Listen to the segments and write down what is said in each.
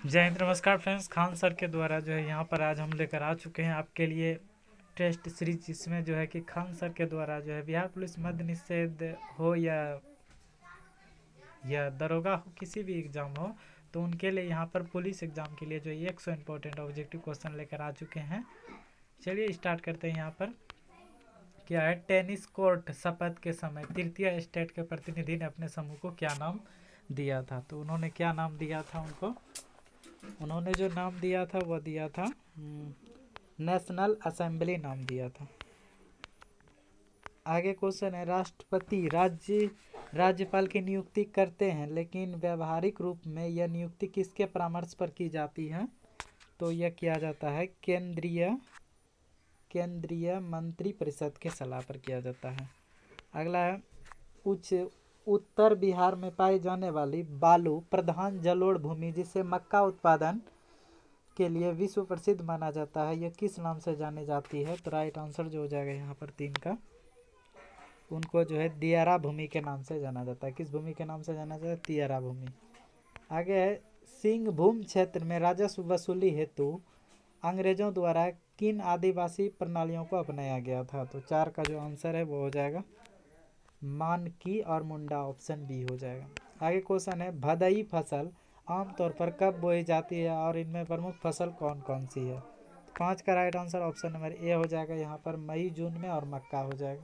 जय हिंद, नमस्कार friends. Khan sir के द्वारा जो है यहाँ पर आज हम लेकर आ चुके हैं आपके लिए टेस्ट सीरीज, जिसमें जो है कि खान सर के द्वारा जो है बिहार पुलिस मद्य निषेध हो या दरोगा हो, किसी भी एग्ज़ाम हो, तो उनके लिए यहाँ पर पुलिस एग्ज़ाम के लिए जो 100 इम्पोर्टेंट ऑब्जेक्टिव क्वेश्चन लेकर आ चुके हैं। चलिए स्टार्ट करते हैं। यहाँ पर क्या है, टेनिस कोर्ट शपथ के समय तृतीय स्टेट के प्रतिनिधि ने अपने समूह को क्या नाम दिया था? तो उन्होंने क्या नाम दिया था उनको? उन्होंने जो नाम दिया था वो दिया था नेशनल असेंबली नाम दिया था। आगे क्वेश्चन है, राष्ट्रपति राज्यपाल की नियुक्ति करते हैं, लेकिन व्यवहारिक रूप में यह नियुक्ति किसके परामर्श पर की जाती है? तो यह किया जाता है केंद्रीय मंत्री परिषद के सलाह पर किया जाता है। अगला है, उत्तर बिहार में पाई जाने वाली बालू प्रधान जलोढ़ भूमि, जिसे मक्का उत्पादन के लिए विश्व प्रसिद्ध माना जाता है, यह किस नाम से जानी जाती है? तो राइट आंसर जो हो जाएगा यहाँ पर 3 का, उनको जो है दियारा भूमि के नाम से जाना जाता है। किस भूमि के नाम से जाना जाता है? दियारा भूमि। आगे है, सिंहभूम क्षेत्र में राजस्व वसूली हेतु अंग्रेजों द्वारा किन आदिवासी प्रणालियों को अपनाया गया था? तो 4 का जो आंसर है वो हो जाएगा मानकी और मुंडा, ऑप्शन बी हो जाएगा। आगे क्वेश्चन है, भदई फसल आमतौर पर कब बोई जाती है और इनमें प्रमुख फसल कौन कौन सी है? 5 का right answer option number A हो जाएगा, यहाँ पर मई जून में, और मक्का हो जाएगा।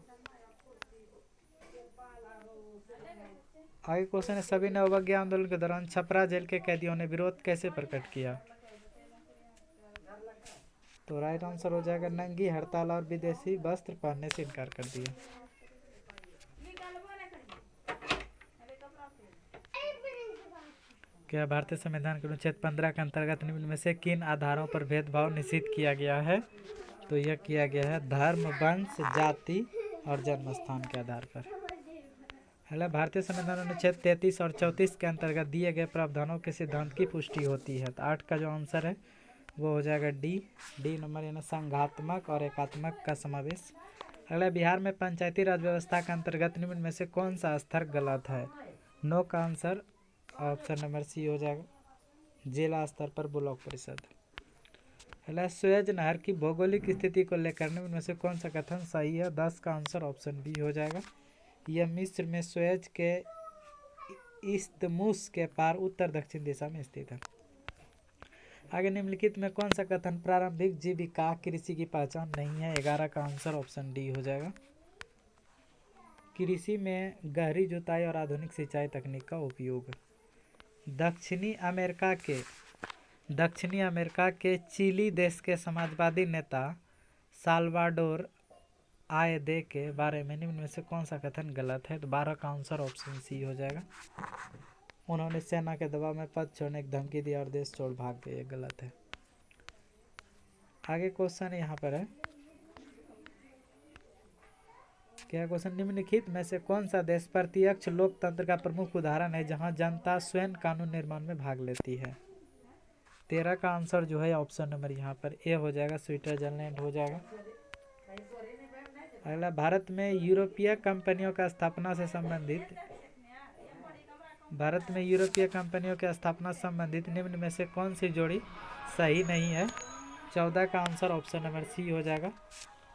आगे क्वेश्चन है, सभी ने अवज्ञा आंदोलन के दौरान छपरा जेल के कैदियों ने विरोध कैसे प्रकट किया? तो राइट आंसर हो जाएगा नंगी हड़ताल और विदेशी वस्त्र पहनने से इनकार कर दिया। क्या भारतीय संविधान के अनुच्छेद 15 के अंतर्गत निम्न में से किन आधारों पर भेदभाव निषिद्ध किया गया है? तो यह किया गया है धर्म, वंश, जाति और जन्म स्थान के आधार पर। पहला, भारतीय संविधान अनुच्छेद 33 और 34 के अंतर्गत दिए गए प्रावधानों के सिद्धांत की पुष्टि होती है। तो 8 का जो आंसर है वो हो जाएगा डी नंबर, यानी संघात्मक और एकात्मक का समावेश। अगला, बिहार में पंचायती राज व्यवस्था के अंतर्गत निम्न में से कौन सा स्तर गलत है? 9 का आंसर ऑप्शन नंबर सी हो जाएगा जिला स्तर पर ब्लॉक परिषद। पहला, सुएज नहर की भौगोलिक स्थिति को लेकर निम्न में से कौन सा कथन सही है? 10 का आंसर ऑप्शन बी हो जाएगा, यह मिस्र में सुएज के इस्थमुस के पार उत्तर दक्षिण दिशा में स्थित है। आगे, निम्नलिखित में कौन सा कथन प्रारंभिक जीविका कृषि की पहचान नहीं है? 11 का आंसर ऑप्शन डी हो जाएगा। कृषि में गहरी जुताई और आधुनिक सिंचाई तकनीक का उपयोग। दक्षिणी अमेरिका के चिली देश के समाजवादी नेता साल्वाडोर आयदे के बारे में निम्न में से कौन सा कथन गलत है? तो 12 का आंसर ऑप्शन सी हो जाएगा, उन्होंने सेना के दबाव में पद छोड़ने की धमकी दी और देश छोड़ भाग गए, गलत है। आगे क्वेश्चन यहाँ पर है, क्या क्वेश्चन, निम्नलिखित में से कौन सा देश प्रत्यक्ष लोकतंत्र का प्रमुख उदाहरण है जहां जनता स्वयं कानून निर्माण में भाग लेती है? 13 का आंसर जो है ऑप्शन नंबर यहाँ पर ए हो जाएगा, स्विट्जरलैंड हो जाएगा। अगला, भारत में यूरोपीय कंपनियों की स्थापना से संबंधित निम्न में से कौन सी जोड़ी सही नहीं है? 14 का आंसर ऑप्शन नंबर सी हो जाएगा,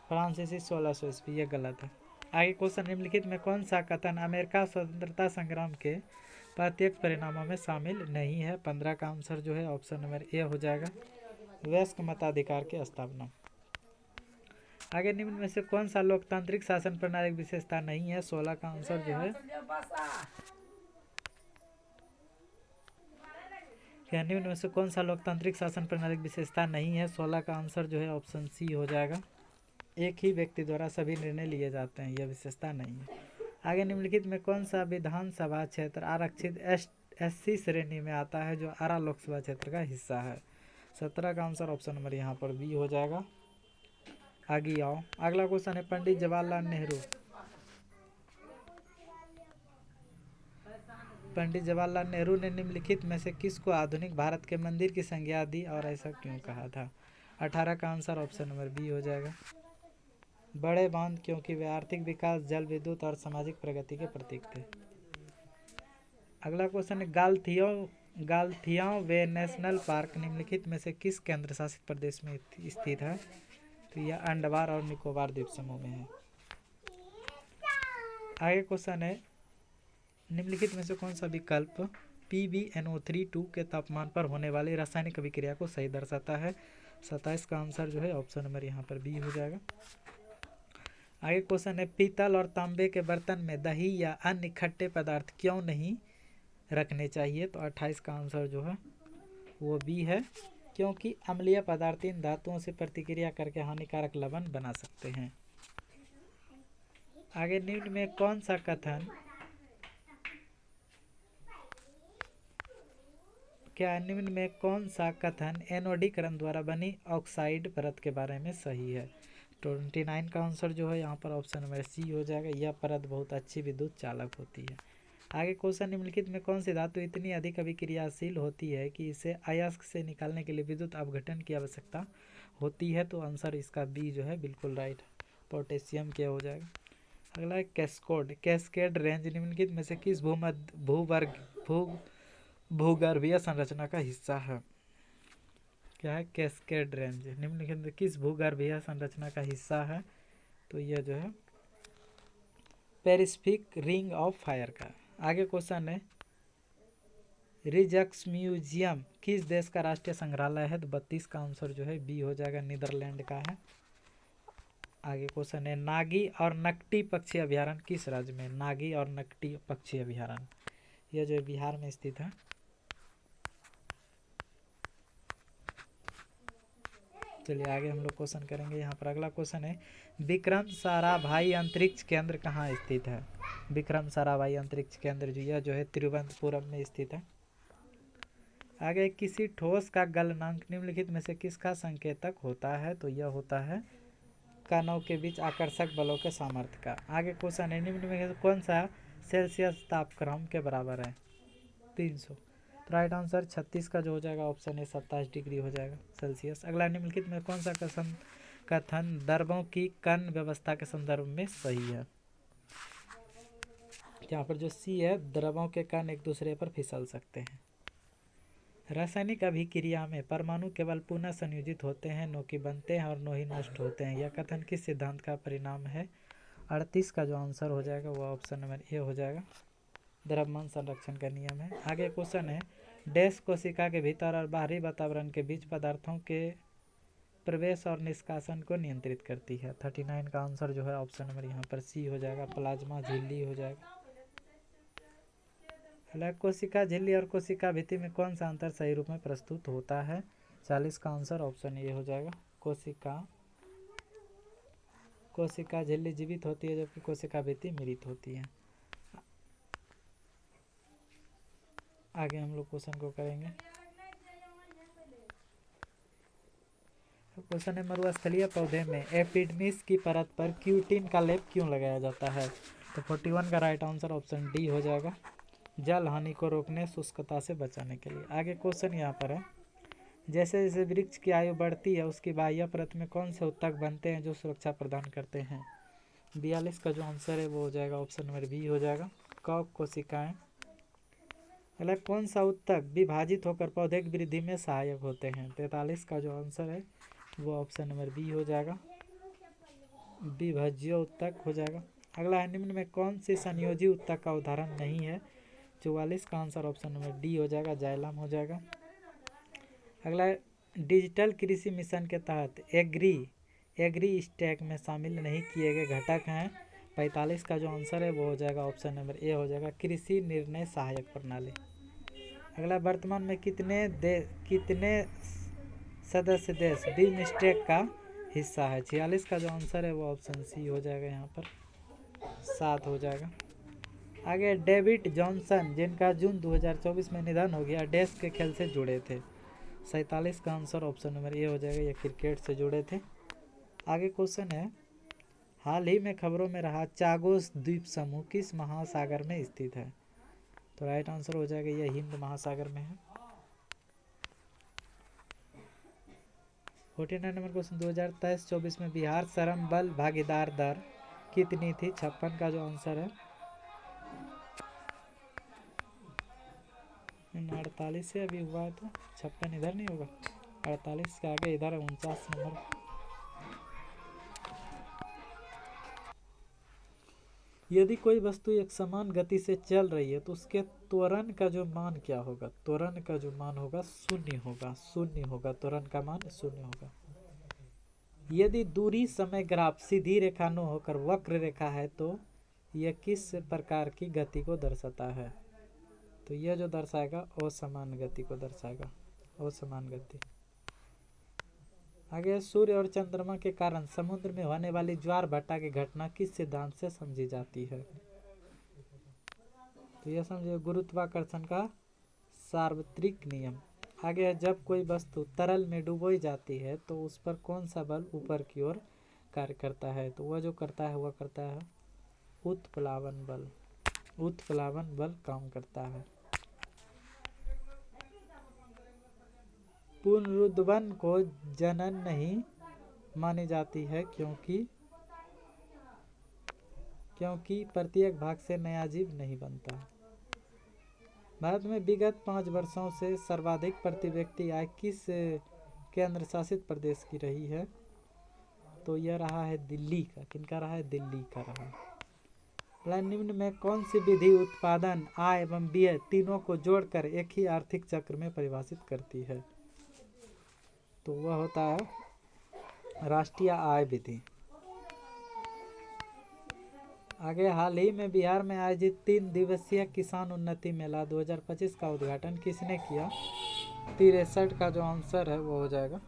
फ्रांसीसी 1600 ईस्वी, यह गलत है। आगे क्वेश्चन, निम्नलिखित में कौन सा कथन अमेरिका स्वतंत्रता संग्राम के प्रत्यक्ष परिणामों में शामिल नहीं है? 15 का आंसर जो है ऑप्शन नंबर ए हो जाएगा, वयस्क मताधिकार की स्थापना। आगे, निम्न में से कौन सा लोकतांत्रिक शासन प्रणाली की विशेषता नहीं है? 16 का आंसर जो है, क्या निम्न में से कौन सा लोकतांत्रिक शासन प्रणाली की विशेषता नहीं है? 16 का आंसर जो है ऑप्शन सी हो जाएगा, एक ही व्यक्ति द्वारा सभी निर्णय लिए जाते हैं, यह विशेषता नहीं है। आगे, निम्नलिखित में कौन सा विधानसभा क्षेत्र आरक्षित SC श्रेणी में आता है जो आरा लोकसभा क्षेत्र का हिस्सा है? 17 का आंसर ऑप्शन नंबर यहाँ पर बी हो जाएगा। आगे आओ, अगला क्वेश्चन है, पंडित जवाहरलाल नेहरू ने निम्नलिखित में से किसको आधुनिक भारत के मंदिर की संज्ञा दी और ऐसा क्यों कहा था? 18 का आंसर ऑप्शन नंबर बी हो जाएगा, बड़े बांध, क्योंकि वे आर्थिक विकास, जल विद्युत और सामाजिक प्रगति के प्रतीक थे। अगला क्वेश्चन है, गालथियों गालथियाओं वे नेशनल पार्क निम्नलिखित में से किस केंद्र शासित प्रदेश में स्थित है? तो यह अंडमान और निकोबार द्वीप समूह में है। आगे क्वेश्चन है, निम्नलिखित में से कौन सा विकल्प PbNO3 के तापमान पर होने वाली रासायनिक अभिक्रिया को सही दर्शाता है? 27 का आंसर जो है ऑप्शन नंबर यहाँ पर बी हो जाएगा। आगे क्वेश्चन है, पीतल और तांबे के बर्तन में दही या अन्य खट्टे पदार्थ क्यों नहीं रखने चाहिए? तो 28 का आंसर जो है वो बी है, क्योंकि अम्लीय पदार्थ इन धातुओं से प्रतिक्रिया करके हानिकारक लवण बना सकते हैं। आगे निम्न में कौन सा कथन एनोडीकरण द्वारा बनी ऑक्साइड परत के बारे में सही है? 29 का आंसर जो है यहाँ पर ऑप्शन नंबर सी हो जाएगा। यह परत बहुत अच्छी विद्युत चालक होती है। आगे क्वेश्चन, निम्नलिखित में कौन सी धातु इतनी अधिक अभिक्रियाशील होती है कि इसे अयस्क से निकालने के लिए विद्युत अपघटन की आवश्यकता होती है? तो आंसर इसका बी जो है बिल्कुल राइट, पोटेशियम क्या हो जाएगा। अगला है कैस्केड रेंज निम्नलिखित में से किस भूगर्भीय संरचना का हिस्सा है? क्या है कैस्केड रेंज? निम्नलिखित में किस भूगर्भीय संरचना का हिस्सा है? तो यह जो है पैसिफिक रिंग ऑफ फायर का। आगे क्वेश्चन है, रिजक्स म्यूजियम किस देश का राष्ट्रीय संग्रहालय है? तो 32 का आंसर जो है बी हो जाएगा, नीदरलैंड का है। आगे क्वेश्चन है, नागी और नकटी पक्षी अभ्यारण्य किस राज्य में? नागी और नकटी पक्षी अभ्यारण्य यह जो बिहार में स्थित है। चलिए आगे हम लोग क्वेश्चन करेंगे। यहाँ पर अगला क्वेश्चन है, विक्रम साराभाई अंतरिक्ष केंद्र कहाँ स्थित है? विक्रम साराभाई अंतरिक्ष केंद्र जो है तिरुवनंतपुरम में स्थित है। आगे, किसी ठोस का गलनांक निम्नलिखित में से किसका संकेतक होता है? तो यह होता है कणों के बीच आकर्षक बलों के सामर्थ्य का। आगे क्वेश्चन है, निम्न में कौन सा सेल्सियस तापक्रम के बराबर है? 300। तो राइट आंसर 36 का जो हो जाएगा ऑप्शन है 27 डिग्री हो जाएगा सेल्सियस। अगला, निम्नलिखित में कौन सा कथन द्रवों की कण व्यवस्था के संदर्भ में सही है? यहाँ पर जो सी है, द्रवों के कण एक दूसरे पर फिसल सकते हैं। रासायनिक अभिक्रिया में परमाणु केवल पुनः संयोजित होते हैं, नो कि बनते हैं और नो ही नष्ट होते हैं। यह कथन किस सिद्धांत का परिणाम है? 38 का जो आंसर हो जाएगा वो ऑप्शन नंबर ए हो जाएगा, द्रव्यमान संरक्षण का नियम है। आगे क्वेश्चन है, डैश कोशिका के भीतर और बाहरी वातावरण के बीच पदार्थों के प्रवेश और निष्कासन को नियंत्रित करती है? 39 का आंसर जो है ऑप्शन नंबर यहाँ पर सी हो जाएगा, प्लाज्मा झिल्ली हो जाएगा। कोशिका झिल्ली और कोशिका भित्ति में कौन सा अंतर सही रूप में प्रस्तुत होता है? 40 का आंसर ऑप्शन ए हो जाएगा, कोशिका झिल्ली जीवित होती है जबकि कोशिका भित्ति मृत होती है। आगे हम लोग क्वेश्चन को करेंगे। क्वेश्चन है, मरुस्थलीय पौधे में एपिडर्मिस की परत पर क्यूटिन का लेप क्यों लगाया जाता है? तो 41 का राइट आंसर ऑप्शन डी हो जाएगा, जल हानि को रोकने, शुष्कता से बचाने के लिए। आगे क्वेश्चन यहाँ पर है, जैसे जैसे वृक्ष की आयु बढ़ती है उसकी बाह्य परत में कौन से उत्तक बनते हैं जो सुरक्षा प्रदान करते हैं? 42 का जो आंसर है वो हो जाएगा ऑप्शन नंबर बी हो जाएगा, कॉक कोशिकाएं। अगला, कौन सा उत्तक विभाजित होकर पौधे की वृद्धि में सहायक होते हैं? 43 का जो आंसर है वो ऑप्शन नंबर बी हो जाएगा, विभज्य उत्तक हो जाएगा। अगला है, निम्न में कौन सी संयोजी उत्तक का उदाहरण नहीं है? 44 का आंसर ऑप्शन नंबर डी हो जाएगा, जाइलम हो जाएगा। अगला, डिजिटल कृषि मिशन के तहत एग्री स्टैक में शामिल नहीं किए गए घटक हैं? 45 का जो आंसर है वो हो जाएगा ऑप्शन नंबर ए हो जाएगा, कृषि निर्णय सहायक प्रणाली। अगला, वर्तमान में कितने सदस्य देश बिमस्टेक का हिस्सा है? 46 का जो आंसर है वो ऑप्शन सी हो जाएगा, यहाँ पर 7 हो जाएगा। आगे, डेविड जॉनसन जिनका जून 2024 में निधन हो गया, डैश के खेल से जुड़े थे? 47 का आंसर ऑप्शन नंबर ए हो जाएगा, ये क्रिकेट से जुड़े थे। आगे क्वेश्चन है, हाल ही में खबरों में रहा चागोस द्वीप समूह किस महासागर में स्थित है? तो राइट आंसर हो जाएगा, यह हिंद महासागर में है। 49 नंबर क्वेश्चन, 2023-24 में बिहार श्रम बल भागीदार दर कितनी थी? 56 का जो आंसर है 48 48 से अभी हुआ है तो 56 इधर नहीं होगा, 48 के आगे इधर 49 नंबर। यदि कोई वस्तु एक समान गति से चल रही है तो उसके त्वरण का जो मान क्या होगा? त्वरण का जो मान होगा शून्य होगा, शून्य होगा, त्वरण का मान शून्य होगा। यदि दूरी समय ग्राफ सीधी रेखा न होकर वक्र रेखा है तो यह किस प्रकार की गति को दर्शाता है? तो यह जो दर्शाएगा असमान गति को दर्शाएगा, असमान गति। आगे, सूर्य और चंद्रमा के कारण समुद्र में होने वाली ज्वार भाटा की घटना किस सिद्धांत से समझी जाती है? तो यह समझिए गुरुत्वाकर्षण का सार्वत्रिक नियम। आगे है, जब कोई वस्तु तरल में डुबोई जाती है तो उस पर कौन सा बल ऊपर की ओर कार्य करता है? तो वह जो करता है वह करता है उत्प्लावन बल, उत्प्लावन बल काम करता है। पुनरुद्भवन को जनन नहीं मानी जाती है क्योंकि प्रत्येक भाग से नया जीव नहीं बनता। भारत में विगत 5 वर्षों से सर्वाधिक प्रति व्यक्ति आय किस केंद्र शासित प्रदेश की रही है? तो यह रहा है दिल्ली का। किनका रहा है? दिल्ली का रहा। निम्न में कौन सी विधि उत्पादन, आय एवं व्यय तीनों को जोड़कर एक ही आर्थिक चक्र में परिभाषित करती है? तो वह होता है राष्ट्रीय आय विधि। आगे, हाल ही में बिहार में आयोजित 3 दिवसीय किसान उन्नति मेला 2025 का उद्घाटन किसने किया? 63 का जो आंसर है वो हो जाएगा,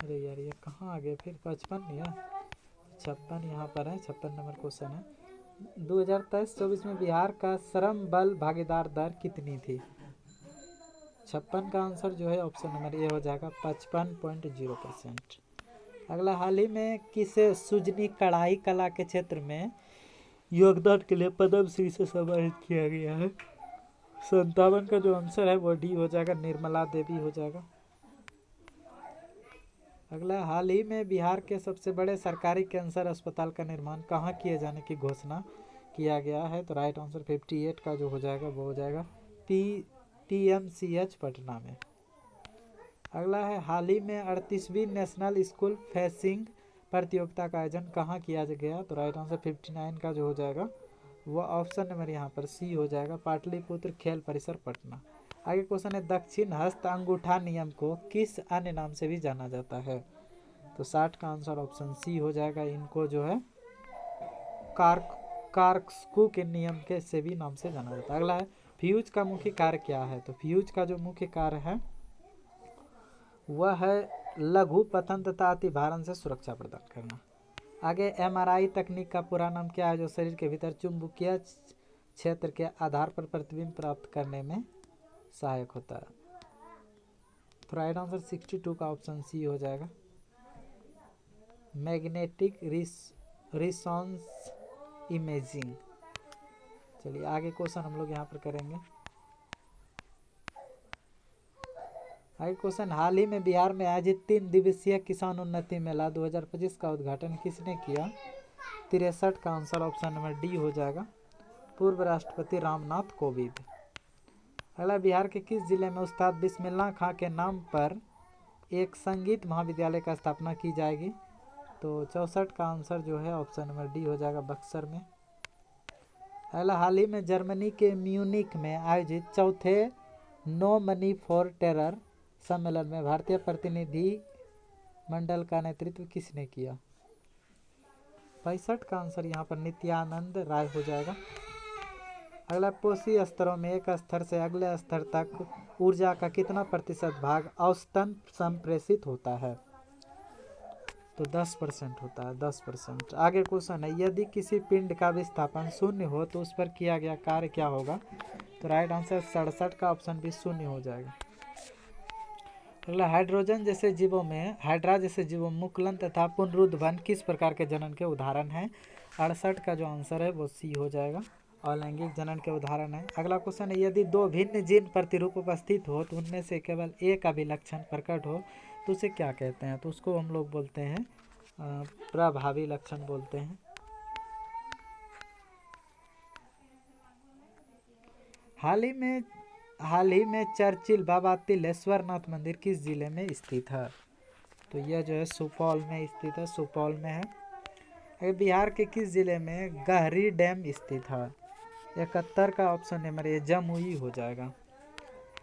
अरे यार ये कहाँ आ गया फिर, 55 नहीं है, 56 यहाँ पर है, 56 नंबर क्वेश्चन है। 2023-24 में बिहार का श्रम बल भागीदार दर कितनी थी? 56 का आंसर जो है ऑप्शन नंबर ए हो जाएगा, 55.0%। अगला, हाल ही में किसे सुजनी कढ़ाई कला के क्षेत्र में योगदान के लिए पद्म श्री से सम्मानित किया गया है? 57 का जो आंसर है वो डी हो जाएगा, निर्मला देवी हो जाएगा। अगला, हाल ही में बिहार के सबसे बड़े सरकारी कैंसर अस्पताल का निर्माण कहाँ किए जाने की घोषणा किया गया है? तो राइट आंसर 58 का जो हो जाएगा वो हो जाएगा PMCH पटना में। अगला है, हाल ही में 38वीं नेशनल स्कूल फेंसिंग प्रतियोगिता का आयोजन कहाँ किया गया? तो राइट आंसर 59 का जो हो जाएगा वह ऑप्शन नंबर यहाँ पर सी हो जाएगा, पाटलिपुत्र खेल परिसर पटना। आगे क्वेश्चन है, दक्षिण हस्त अंगूठा नियम को किस अन्य नाम से भी जाना जाता है? तो 60 का आंसर ऑप्शन सी हो जाएगा, इनको जो है कार्क्सक्यू के नियम के से भी नाम से जाना जाता है। अगला है, फ्यूज का मुख्य कार्य क्या है? तो फ्यूज का जो मुख्य कार्य है वह है लघु पतन तथा अतिभारण से सुरक्षा प्रदान करना। आगे, MRI तकनीक का पूरा नाम क्या है जो शरीर के भीतर चुंबकीय क्षेत्र के आधार पर प्रतिबिंब प्राप्त करने में सहायक होता है? तो राइट आंसर 62 का ऑप्शन सी हो जाएगा, मैग्नेटिक रिसोनेंस इमेजिंग। चलिए आगे क्वेश्चन हम लोग यहाँ पर करेंगे। आगे क्वेश्चन, हाल ही में बिहार में आयोजित 3 दिवसीय किसान उन्नति मेला 2025 का उद्घाटन किसने किया? 63 का आंसर ऑप्शन नंबर डी हो जाएगा, पूर्व राष्ट्रपति रामनाथ कोविंद। अगला, बिहार के किस जिले में उस्ताद बिस्मिल्लाह खां के नाम पर एक संगीत महाविद्यालय का स्थापना की जाएगी? तो 64 का आंसर जो है ऑप्शन नंबर डी हो जाएगा, बक्सर में। अगला, हाल ही में जर्मनी के म्यूनिख में आयोजित चौथे नो मनी फॉर टेरर सम्मेलन में भारतीय प्रतिनिधि मंडल का नेतृत्व किसने किया? 65 का आंसर यहाँ पर नित्यानंद राय हो जाएगा। अगला, पोषी स्तरों में एक स्तर से अगले स्तर तक ऊर्जा का कितना प्रतिशत भाग औसतन संप्रेषित होता है? तो 10% होता है, 10%। आगे क्वेश्चन है, यदि किसी पिंड का विस्थापन शून्य हो तो उस पर किया गया कार्य क्या होगा? तो राइट आंसर 67 का ऑप्शन भी शून्य हो जाएगा। अगला, हाइड्रा जैसे जीवों मुकुलन तथा पुनरुद्भवन किस प्रकार के जनन के उदाहरण हैं? 68 का जो आंसर है वो सी हो जाएगा, अलैंगिक जनन के उदाहरण है। अगला क्वेश्चन है, यदि 2 भिन्न जीन प्रतिरूप उपस्थित हो तो उनमें से केवल एक अभिलक्षण प्रकट हो तो उसे क्या कहते हैं? तो उसको हम लोग बोलते हैं प्रभावी लक्षण बोलते हैं। हाल ही में चर्चिल बाबा तिलेश्वरनाथ मंदिर किस जिले में स्थित है? तो यह जो है सुपौल में स्थित है, सुपौल में है। अगर बिहार के किस जिले में गहरी डैम स्थित है? 71 का ऑप्शन नंबर ए जमुई हो जाएगा।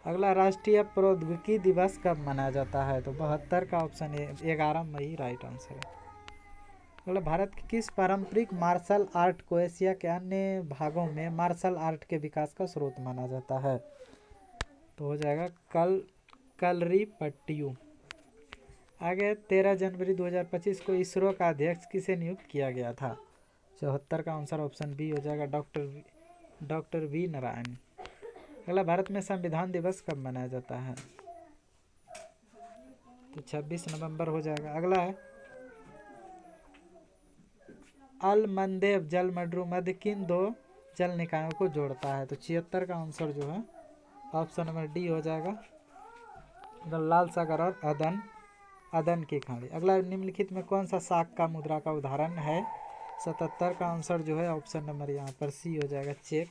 अगला, राष्ट्रीय प्रौद्योगिकी दिवस कब मनाया जाता है? तो 72 का ऑप्शन ए 11 मई राइट आंसर है। अगला, भारत की किस पारंपरिक मार्शल आर्ट को एशिया के अन्य भागों में मार्शल आर्ट के विकास का स्रोत माना जाता है? तो हो जाएगा कलरीपट्टियू। आगे, 13 जनवरी 2025 को इसरो का अध्यक्ष किसे नियुक्त किया गया था? 74 का आंसर ऑप्शन बी हो जाएगा, डॉक्टर वी नारायण। अगला, भारत में संविधान दिवस कब मनाया जाता है? तो 26 नवंबर हो जाएगा। अगला है, अलमंदेव जलमड्रू मध्य किन दो जल निकायों को जोड़ता है? तो 76 का आंसर जो है ऑप्शन नंबर डी हो जाएगा, लाल सागर और अदन की खाड़ी। अगला, निम्नलिखित में कौन सा शाक का मुद्रा का उदाहरण है? 77 का आंसर जो है ऑप्शन नंबर यहाँ पर सी हो जाएगा, चेक।